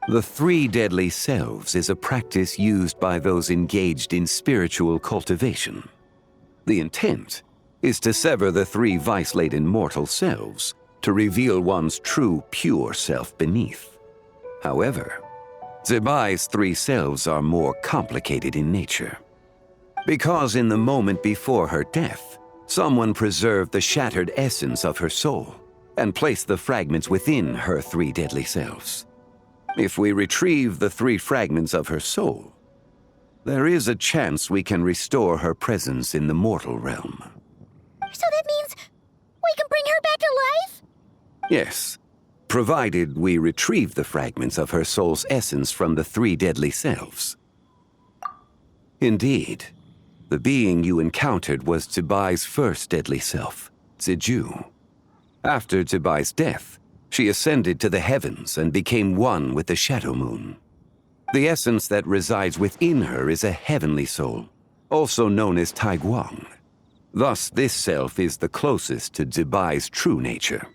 The three deadly selves is a practice used by those engaged in spiritual cultivation. The intent is to sever the three vice-laden mortal selves to reveal one's true, pure self beneath. However, Zibai's three selves are more complicated in nature. Because in the moment before her death, someone preserved the shattered essence of her soul and placed the fragments within her three deadly selves. If we retrieve the three fragments of her soul, there is a chance we can restore her presence in the mortal realm. So that means we can bring her back to life? Yes, provided we retrieve the fragments of her soul's essence from the three deadly selves. Indeed, the being you encountered was Zibai's first deadly self, Ziju. After Zibai's death, she ascended to the heavens and became one with the Shadow Moon. The essence that resides within her is a heavenly soul, also known as Taiguang. Thus, this self is the closest to Zibai's true nature.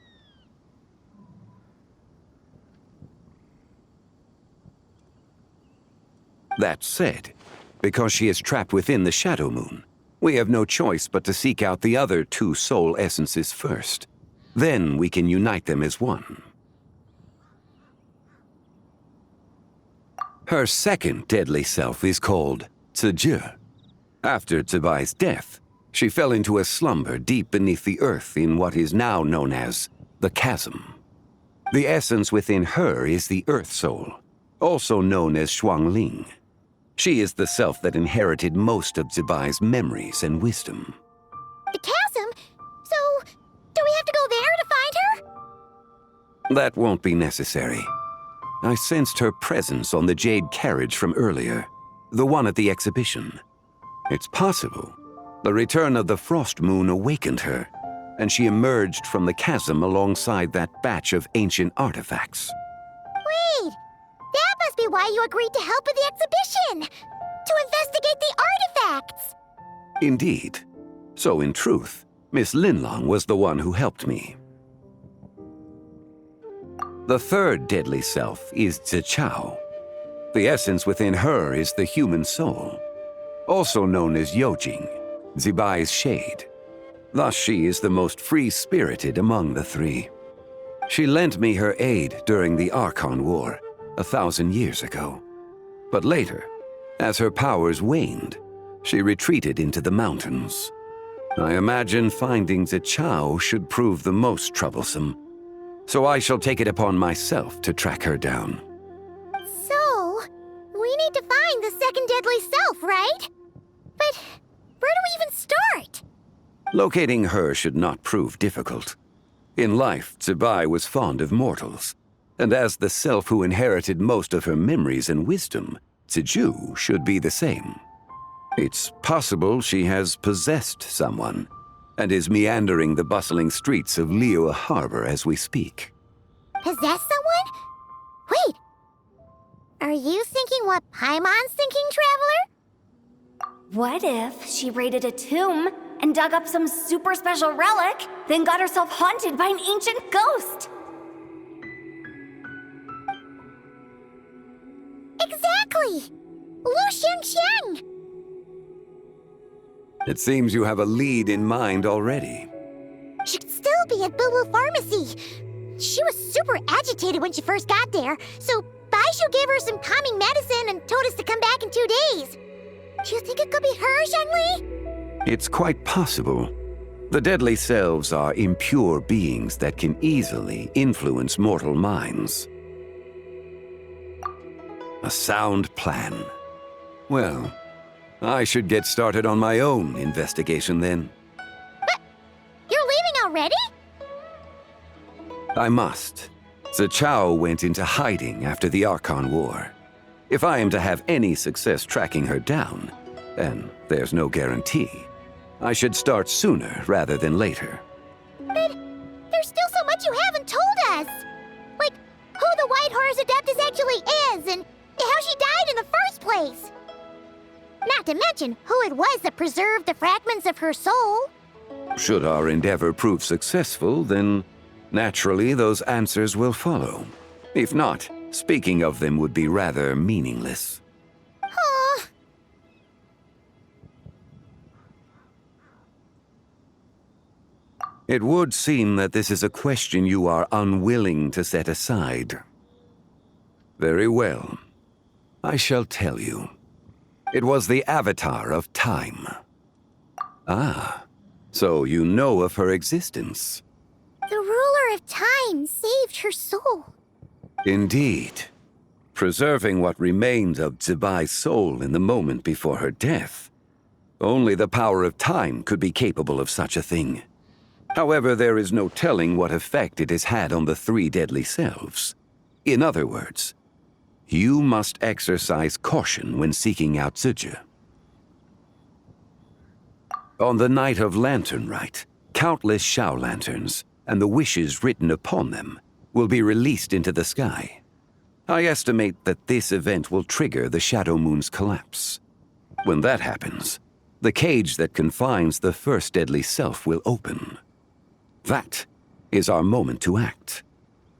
That said, because she is trapped within the Shadow Moon, we have no choice but to seek out the other two soul essences first. Then we can unite them as one. Her second deadly self is called Ziji. After Zibai's death, she fell into a slumber deep beneath the earth in what is now known as the Chasm. The essence within her is the Earth Soul, also known as Shuangling. She is the self that inherited most of Zibai's memories and wisdom. The chasm? So, do we have to go there to find her? That won't be necessary. I sensed her presence on the jade carriage from earlier, the one at the exhibition. It's possible the return of the frost moon awakened her, and she emerged from the chasm alongside that batch of ancient artifacts. Wait! That must be why you agreed to help with the exhibition! To investigate the artifacts! Indeed. So in truth, Miss Linlong was the one who helped me. The third deadly self is Zichao. The essence within her is the human soul, also known as Yojing, Zibai's shade. Thus she is the most free-spirited among the three. She lent me her aid during the Archon War 1,000 years ago. But later, as her powers waned, she retreated into the mountains. I imagine finding Zichao should prove the most troublesome, so I shall take it upon myself to track her down. So, we need to find the second deadly self, right? But where do we even start? Locating her should not prove difficult. In life, Zibai was fond of mortals, and as the self who inherited most of her memories and wisdom, Ziju should be the same. It's possible she has possessed someone, and is meandering the bustling streets of Liyue Harbor as we speak. Possess someone? Wait! Are you thinking what Paimon's thinking, Traveler? What if she raided a tomb and dug up some super special relic, then got herself haunted by an ancient ghost? Exactly! Lu Xingqiang! It seems you have a lead in mind already. She could still be at Boo Boo Pharmacy. She was super agitated when she first got there, so Baishu gave her some calming medicine and told us to come back in 2 days. Do you think it could be her, Zhengli? It's quite possible. The deadly selves are impure beings that can easily influence mortal minds. A sound plan. Well, I should get started on my own investigation then. But you're leaving already? I must. Zichao went into hiding after the Archon War. If I am to have any success tracking her down, and there's no guarantee, I should start sooner rather than later. But there's still so much you haven't told us! Like, who the White Horse Adeptus actually is, and how she died in the first place! Not to mention who it was that preserved the fragments of her soul. Should our endeavor prove successful, then naturally those answers will follow. If not, Speaking of them would be rather meaningless. Aw. It would seem that this is a question you are unwilling to set aside. Very well. I shall tell you. It was the Avatar of Time. Ah, so you know of her existence. The ruler of time saved her soul. Indeed. Preserving what remained of Zibai's soul in the moment before her death. Only the power of time could be capable of such a thing. However, there is no telling what effect it has had on the three deadly selves. In other words, you must exercise caution when seeking out Zhuge. On the night of Lantern Rite, countless Shao lanterns, and the wishes written upon them, will be released into the sky. I estimate that this event will trigger the Shadow Moon's collapse. When that happens, the cage that confines the first deadly self will open. That is our moment to act,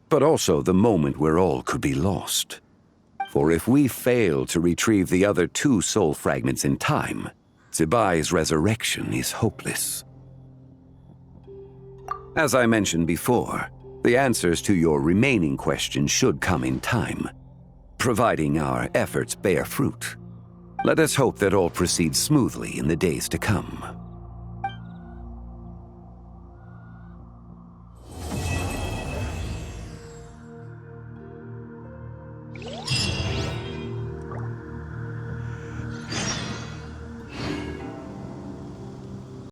but also the moment where all could be lost. For if we fail to retrieve the other two soul fragments in time, Zibai's resurrection is hopeless. As I mentioned before, the answers to your remaining questions should come in time, providing our efforts bear fruit. Let us hope that all proceeds smoothly in the days to come.